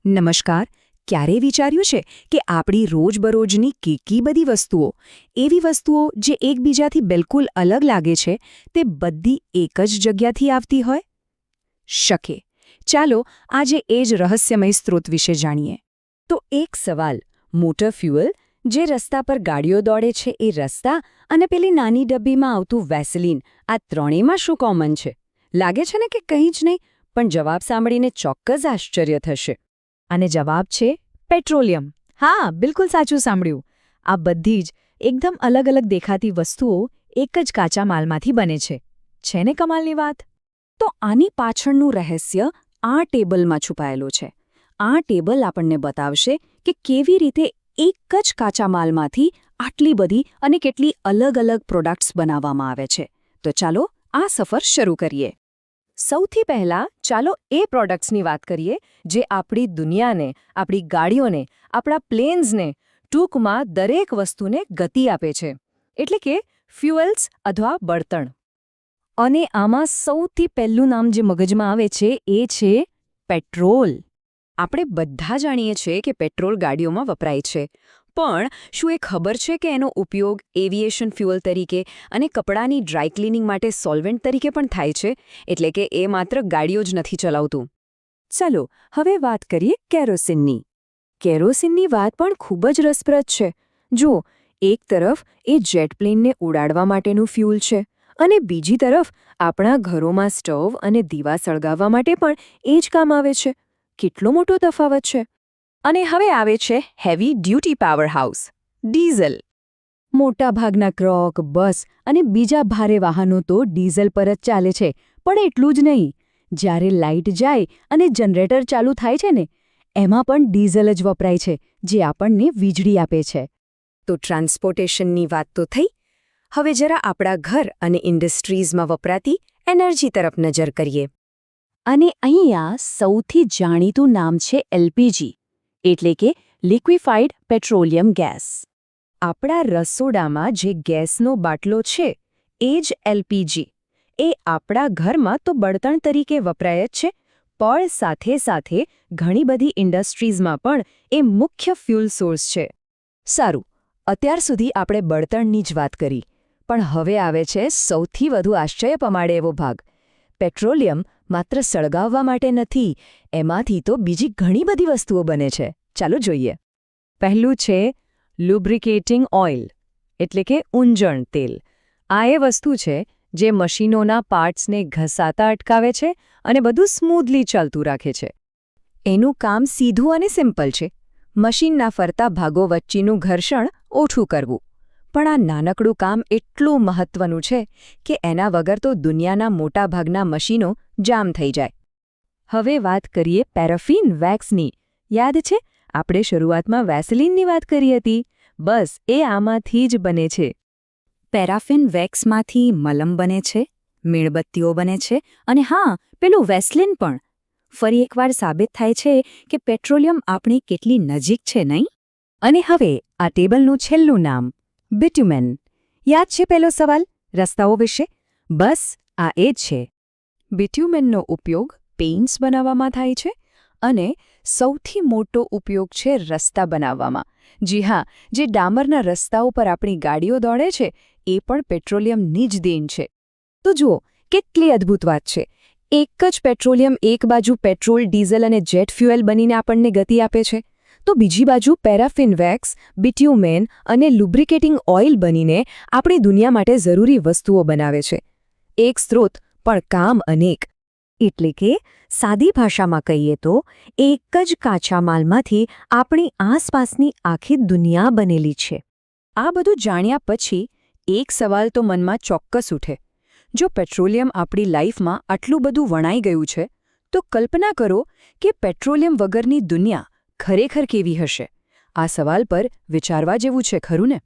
નમસ્કાર. ક્યારેય વિચાર્યું છે કે આપણી રોજબરોજની કેટલી બધી વસ્તુઓ, એવી વસ્તુઓ જે એકબીજાથી બિલકુલ અલગ લાગે છે, તે બધી એક જ જગ્યાથી આવતી હોય? શકે. ચાલો આજે એ જ રહસ્યમય સ્ત્રોત વિશે જાણીએ. તો એક સવાલ, મોટર ફ્યુઅલ જે રસ્તા પર ગાડીઓ દોડે છે એ રસ્તા અને પેલી નાની ડબ્બીમાં આવતું વેસલીન, આ ત્રણેયમાં શું કોમન છે? લાગે છે ને કે કંઈ જ નહીં, પણ જવાબ સાંભળીને ચોક્કસ આશ્ચર્ય થશે. અને જવાબ છે પેટ્રોલિયમ. હા, બિલકુલ સાચું સાંભળ્યું. આ બધી જ એકદમ અલગ અલગ દેખાતી વસ્તુઓ એક જ કાચા માલમાંથી બને છે. છે ને કમાલની વાત? તો આની પાછળનું રહસ્ય આ ટેબલમાં છુપાયેલું છે. આ ટેબલ આપણને બતાવશે કે કેવી રીતે એક જ કાચા માલમાંથી આટલી બધી અને કેટલી અલગ અલગ પ્રોડક્ટ્સ બનાવવામાં આવે છે. તો ચાલો આ સફર શરૂ કરીએ. સૌથી પહેલાં ચાલો એ પ્રોડક્ટ્સની વાત કરીએ જે આપણી દુનિયાને, આપણી ગાડીઓને, આપણા પ્લેન્સને, ટૂંકમાં દરેક વસ્તુને ગતિ આપે છે. એટલે કે ફ્યુઅલ્સ અથવા બળતણ. અને આમાં સૌથી પહેલું નામ જે મગજમાં આવે છે એ છે પેટ્રોલ. આપણે બધા જાણીએ છીએ કે પેટ્રોલ ગાડીઓમાં વપરાય છે. પણ શું એ ખબર છે કે એનો ઉપયોગ એવિએશન ફ્યુઅલ તરીકે અને કપડાની ડ્રાય ક્લિનિંગ માટે સોલ્વેન્ટ તરીકે પણ થાય છે? એટલે કે એ માત્ર ગાડીઓ જ નથી ચલાવતું. ચાલો હવે વાત કરીએ કેરોસીનની. કેરોસીનની વાત પણ ખૂબ જ રસપ્રદ છે. જુઓ, એક તરફ એ જેટ પ્લેનને ઉડાડવા માટેનું ફ્યુઅલ છે અને બીજી તરફ આપણા ઘરોમાં સ્ટવ અને દીવા સળગાવવા માટે પણ એ જ કામ આવે છે. કેટલો મોટો તફાવત છે! અને હવે આવે છે heavy duty power house, diesel. મોટાભાગના ટ્રક, બસ અને બીજા ભારે વાહનો તો ડીઝલ પર જ ચાલે છે. પણ એટલું જ નહીં, જ્યારે લાઇટ જાય અને જનરેટર ચાલુ થાય છે ને, એમાં પણ ડીઝલ જ વપરાય છે, જે આપણને વીજળી આપે છે. તો ટ્રાન્સપોર્ટેશનની વાત તો થઈ. હવે જરા આપણા ઘર અને ઇન્ડસ્ટ્રીઝમાં વપરાતી એનર્જી તરફ નજર કરીએ. અને અહીંયા સૌથી જાણીતું નામ છે એલપીજી. એટલે કે લિક્વિફાઇડ પેટ્રોલિયમ ગેસ. આપણા રસોડામાં જે ગેસનો બાટલો છે એ જ એલપીજી. એ આપણા ઘરમાં તો બળતણ તરીકે વપરાય જ છે, પણ સાથે સાથે ઘણી બધી ઇન્ડસ્ટ્રીઝમાં પણ એ મુખ્ય ફ્યુઅલ સોર્સ છે. સારું, અત્યાર સુધી આપણે બળતણની જ વાત કરી, પણ હવે આવે છે સૌથી વધુ આશ્ચર્ય પમાડે એવો ભાગ. પેટ્રોલિયમ માત્ર સળગાવવા માટે નથી, એમાંથી તો બીજી ઘણી બધી વસ્તુઓ બને છે. ચાલો જોઈએ. પહેલું છે લુબ્રિકેટિંગ ઓઇલ, એટલે કે ઊંજણ તેલ. આ એ વસ્તુ છે જે મશીનોના પાર્ટ્સને ઘસાતા અટકાવે છે અને બધું સ્મૂધલી ચાલતું રાખે છે. એનું કામ સીધું અને સિમ્પલ છે. મશીનના ફરતા ભાગો વચ્ચેનું ઘર્ષણ ઓછું કરવું. પણ આ નાનકડું કામ એટલું મહત્વનું છે કે એના વગર તો દુનિયાના મોટાભાગના મશીનો જામ થઈ જાય. હવે વાત કરીએ પેરાફિન વેક્સની. યાદ છે, આપણે શરૂઆતમાં વેસલીનની વાત કરી હતી? બસ એ આમાંથી જ બને છે. પેરાફિન વેક્સમાંથી મલમ બને છે, મીણબત્તીઓ બને છે અને હા, પેલું વેસલીન પણ. ફરી એકવાર સાબિત થાય છે કે પેટ્રોલિયમ આપણી કેટલી નજીક છે, નહીં? અને હવે આ ટેબલનું છેલ્લું નામ, બિટ્યુમેન. યાદ છે પહેલો સવાલ, રસ્તાઓ વિશે? બસ આ એ જ છે. બિટ્યુમેનનો ઉપયોગ પેઇન્ટ્સ બનાવવામાં થાય છે અને સૌથી મોટો ઉપયોગ છે રસ્તા બનાવવામાં. જી હા, જે ડામરના રસ્તાઓ પર આપણી ગાડીઓ દોડે છે એ પણ પેટ્રોલિયમની જ દેન છે. તો જુઓ, કેટલી અદ્ભુત વાત છે. એક જ પેટ્રોલિયમ એક બાજુ પેટ્રોલ, ડીઝલ અને જેટ ફ્યુએલ બનીને આપણને ગતિ આપે છે, તો બીજી બાજુ પેરાફિન વેક્સ, બિટ્યુમેન અને લુબ્રિકેટિંગ ઓઇલ બનીને આપણી દુનિયા માટે જરૂરી વસ્તુઓ બનાવે છે. એક સ્ત્રોત પણ કામ અનેક. એટલે કે સાદી ભાષામાં કહીએ તો એક જ કાચા માલમાંથી આપણી આસપાસની આખી દુનિયા બનેલી છે. આ બધું જાણ્યા પછી એક સવાલ તો મનમાં ચોક્કસ ઉઠે. જો પેટ્રોલિયમ આપણી લાઈફમાં આટલું બધું વણાઈ ગયું છે, તો કલ્પના કરો કે પેટ્રોલિયમ વગરની દુનિયા ખરેખર કેવી હશે? આ સવાલ પર વિચારવા જેવું છે, ખરું ને?